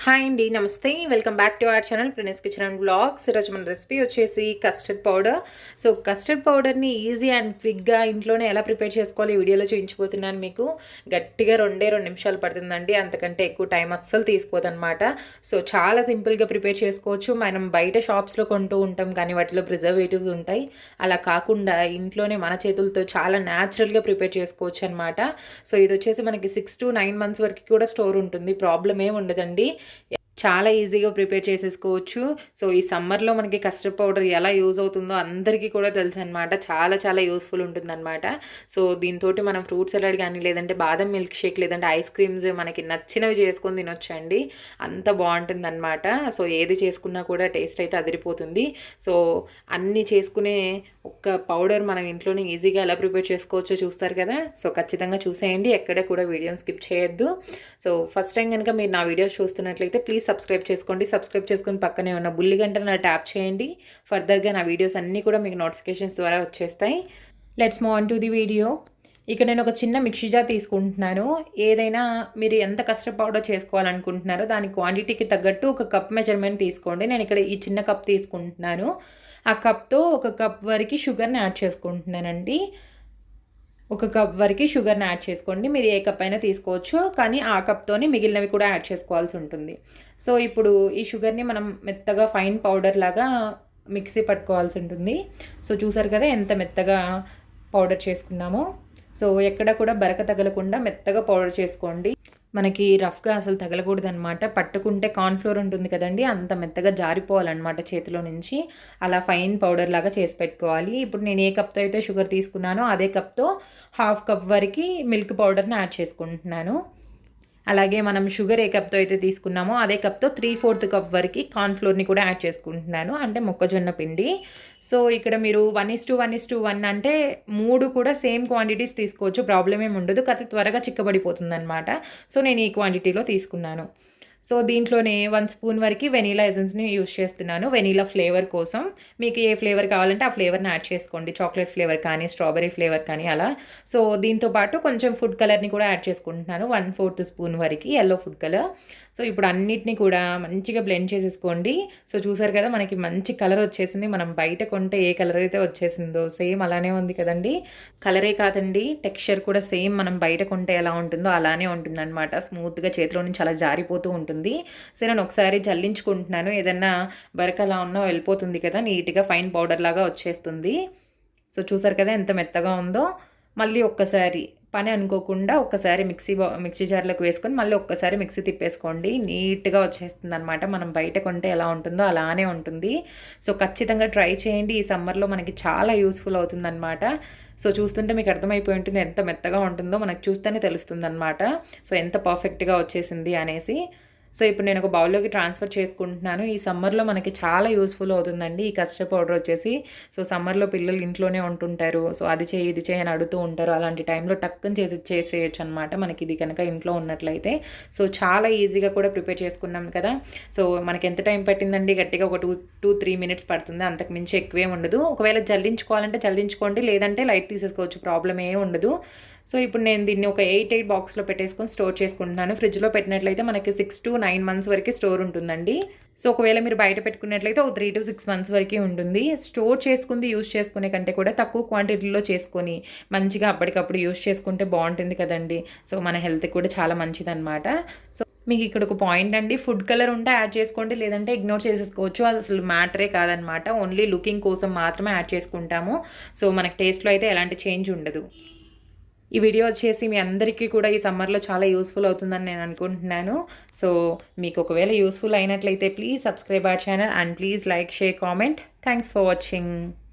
Hi అండి నమస్తే welcome back to our channel ప్రణేస్ కిచెన్ అండ్ వ్లాగ్స్. ఈరోజు మన రెసిపీ వచ్చేసి కస్టర్డ్ పౌడర్. సో కస్టర్డ్ పౌడర్ని ఈజీ అండ్ క్విక్గా ఇంట్లోనే ఎలా ప్రిపేర్ చేసుకోవాలి ఈ వీడియోలో చూపించిపోతున్నాను మీకు. గట్టిగా 2 నిమిషాలు పడుతుందండి, అంతకంటే ఎక్కువ టైం అస్సలు తీసుకోదన్నమాట. సో చాలా సింపుల్గా ప్రిపేర్ చేసుకోవచ్చు. మనం బయట షాప్స్లో కొంటూ ఉంటాం కానీ వాటిలో ప్రిజర్వేటివ్స్ ఉంటాయి. అలా కాకుండా ఇంట్లోనే మన చేతులతో చాలా న్యాచురల్గా ప్రిపేర్ చేసుకోవచ్చు అనమాట. సో ఇది వచ్చేసి మనకి 6 to 9 months వరకు కూడా స్టోర్ ఉంటుంది, ప్రాబ్లం ఏమి ఉండదండి. చాలా ఈజీగా ప్రిపేర్ చేసేసుకోవచ్చు. సో ఈ సమ్మర్లో మనకి కస్టర్డ్ పౌడర్ ఎలా యూజ్ అవుతుందో అందరికీ కూడా తెలుసు అనమాట. చాలా చాలా యూస్ఫుల్ ఉంటుందన్నమాట. సో దీంతో మనం ఫ్రూట్ సలాడ్ కానీ, లేదంటే బాదం మిల్క్ షేక్, లేదంటే ఐస్ క్రీమ్స్ మనకి నచ్చినవి చేసుకొని తినొచ్చండి. అంత బాగుంటుందన్నమాట. సో ఏది చేసుకున్నా కూడా టేస్ట్ అయితే అదిరిపోతుంది. సో అన్నీ చేసుకునే ఒక్క పౌడర్ మనం ఇంట్లోనే ఈజీగా ఎలా ప్రిపేర్ చేసుకోవచ్చో చూస్తారు కదా. సో ఖచ్చితంగా చూసేయండి, ఎక్కడ కూడా వీడియోని స్కిప్ చేయొద్దు. సో ఫస్ట్ టైం కనుక మీరు నా వీడియోస్ చూస్తున్నట్లయితే ప్లీజ్ సబ్స్క్రైబ్ చేసుకోండి. సబ్స్క్రైబ్ చేసుకుని పక్కనే ఉన్న బుల్లి గంటను ట్యాప్ చేయండి. ఫర్దర్గా నా వీడియోస్ అన్నీ కూడా మీకు నోటిఫికేషన్స్ ద్వారా వచ్చేస్తాయి. Let's move on to the video. ఇక్కడ నేను ఒక చిన్న మిక్సీ జార్ తీసుకుంటున్నాను. ఏదైనా మీరు ఎంత కస్టర్డ్ పౌడర్ చేసుకోవాలనుకుంటున్నారో దాని క్వాంటిటీకి తగ్గట్టు ఒక కప్ మెజర్మెంట్ తీసుకోండి. నేను ఇక్కడ ఈ చిన్న కప్ తీసుకుంటున్నాను. ఆ కప్తో ఒక కప్ వరకు షుగర్ని యాడ్ చేసుకుంటున్నానండి. ఒక కప్ వరకు షుగర్ని యాడ్ చేసుకోండి. మీరు ఏ కప్ అయినా తీసుకోవచ్చు, కానీ ఆ కప్తోని మిగిలినవి కూడా యాడ్ చేసుకోవాల్సి ఉంటుంది. సో ఇప్పుడు ఈ షుగర్ని మనం మెత్తగా ఫైన్ పౌడర్ లాగా మిక్సీ పట్టుకోవాల్సి ఉంటుంది. సో చూసారు కదా ఎంత మెత్తగా పౌడర్ చేసుకున్నామో. సో ఎక్కడ కూడా బరక తగలకుండా మెత్తగా పౌడర్ చేసుకోండి. మనకి రఫ్గా అసలు తగలకూడదు అనమాట. పట్టుకుంటే కార్న్ఫ్లోర్ ఉంటుంది కదండి, అంత మెత్తగా జారిపోవాలన్నమాట చేతిలో నుంచి. అలా ఫైన్ పౌడర్ లాగా చేసి పెట్టుకోవాలి. ఇప్పుడు నేను ఏ కప్తో అయితే షుగర్ తీసుకున్నానో అదే కప్తో హాఫ్ కప్ వరకు మిల్క్ పౌడర్ని యాడ్ చేసుకుంటున్నాను. అలాగే మనం షుగర్ ఏ కప్తో అయితే తీసుకున్నామో అదే కప్తో 3/4 కప్ వరకు కార్న్ఫ్లోర్ని కూడా యాడ్ చేసుకుంటున్నాను, అంటే మొక్కజొన్న పిండి. సో ఇక్కడ మీరు 1:1:1 అంటే 3 కూడా సేమ్ క్వాంటిటీస్ తీసుకోవచ్చు, ప్రాబ్లం ఏమి ఉండదు. కాకపోతే త్వరగా చిక్కబడిపోతుంది అనమాట. సో నేను ఈ క్వాంటిటీలో తీసుకున్నాను. సో దీంట్లోనే 1 స్పూన్ వరకు వెనీలా ఎసెన్స్ని యూస్ చేస్తున్నాను, వెనీలా ఫ్లేవర్ కోసం. మీకు ఏ ఫ్లేవర్ కావాలంటే ఆ ఫ్లేవర్ని యాడ్ చేసుకోండి, చాక్లెట్ ఫ్లేవర్ కానీ, స్ట్రాబెరీ ఫ్లేవర్ కానీ అలా. సో దీంతో పాటు కొంచెం ఫుడ్ కలర్ని కూడా యాడ్ చేసుకుంటున్నాను, 1/4 స్పూన్ వరకు ఎల్లో ఫుడ్ కలర్. సో ఇప్పుడు అన్నిటిని కూడా మంచిగా బ్లెండ్ చేసేసుకోండి. సో చూసారు కదా మనకి మంచి కలర్ వచ్చేసింది. మనం బయట కొంటే ఏ కలర్ అయితే వచ్చేసిందో సేమ్ అలానే ఉంది కదండి. కలరే కాదండి, టెక్స్చర్ కూడా సేమ్ మనం బయట కొంటే ఎలా ఉంటుందో అలానే ఉంటుందన్నమాట. స్మూత్గా చేతిలో నుంచి అలా జారిపోతూ ఉంటుంది. సో నేను ఒకసారి జల్లించుకుంటున్నాను, ఏదన్నా బరక అలా ఉన్నా వెళ్ళిపోతుంది కదా, నీట్గా ఫైన్ పౌడర్ లాగా వచ్చేస్తుంది. సో చూసారు కదా ఎంత మెత్తగా ఉందో. మళ్ళీ ఒక్కసారి పని అనుకోకుండా ఒక్కసారి మిక్సీ జార్లోకి వేసుకొని మళ్ళీ ఒక్కసారి మిక్సీ తిప్పేసుకోండి, నీట్గా వచ్చేస్తుంది అనమాట. మనం బయట కొంటే ఎలా ఉంటుందో అలానే ఉంటుంది. సో ఖచ్చితంగా ట్రై చేయండి, ఈ సమ్మర్లో మనకి చాలా యూస్ఫుల్ అవుతుందన్నమాట. సో చూస్తుంటే మీకు అర్థమైపోయి ఉంటుంది ఎంత మెత్తగా ఉంటుందో, మనకు చూస్తేనే తెలుస్తుంది అనమాట. సో ఎంత పర్ఫెక్ట్గా వచ్చేసింది అనేసి. సో ఇప్పుడు నేను ఒక బౌల్లోకి ట్రాన్స్ఫర్ చేసుకుంటున్నాను. ఈ సమ్మర్లో మనకి చాలా యూస్ఫుల్ అవుతుందండి ఈ కస్టర్డ్ పౌడర్ వచ్చేసి. సో సమ్మర్లో పిల్లలు ఇంట్లోనే ఉంటుంటారు, సో అది చేయి ఇది చేయి అని అడుగుతూ ఉంటారు. అలాంటి టైంలో టక్కుని చేసేయచ్చు అనమాట మనకి ఇది కనుక ఇంట్లో ఉన్నట్లయితే. సో చాలా ఈజీగా కూడా ప్రిపేర్ చేసుకున్నాం కదా. సో మనకి ఎంత టైం పట్టిందండి, గట్టిగా ఒక 2-3 minutes పడుతుంది, అంతకు మించి ఎక్కువే ఉండదు. ఒకవేళ జల్లించుకోవాలంటే జల్లించుకోండి, లేదంటే లైట్ తీసేసుకోవచ్చు, ప్రాబ్లం ఏ ఉండదు. సో ఇప్పుడు నేను దీన్ని ఒక 8 బాక్స్లో పెట్టేసుకొని స్టోర్ చేసుకుంటున్నాను. ఫ్రిడ్జ్లో పెట్టినట్లయితే మనకి 6 to 9 months వరకు స్టోర్ ఉంటుందండి. సో ఒకవేళ మీరు బయట పెట్టుకున్నట్లయితే ఒక 3 to 6 months వరకు ఉంటుంది. స్టోర్ చేసుకుంది యూస్ చేసుకునే కంటే కూడా తక్కువ క్వాంటిటీలో చేసుకొని మంచిగా అప్పటికప్పుడు యూస్ చేసుకుంటే బాగుంటుంది కదండి. సో మన హెల్త్కి కూడా చాలా మంచిదన్నమాట. సో మీకు ఇక్కడ ఒక పాయింట్ అండి, ఫుడ్ కలర్ ఉంటే యాడ్ చేసుకోండి, లేదంటే ఇగ్నోర్ చేసేసుకోవచ్చు. అది అసలు మ్యాటరే కాదనమాట, ఓన్లీ లుకింగ్ కోసం మాత్రమే యాడ్ చేసుకుంటాము. సో మనకి టేస్ట్లో అయితే ఎలాంటి చేంజ్ ఉండదు. ఈ వీడియో వచ్చేసి మీ అందరికీ కూడా ఈ సమ్మర్లో చాలా యూస్ఫుల్ అవుతుందని నేను అనుకుంటున్నాను. సో మీకు ఒకవేళ యూస్ఫుల్ అయినట్లయితే please subscribe our channel and please like, share, comment. Thanks for watching.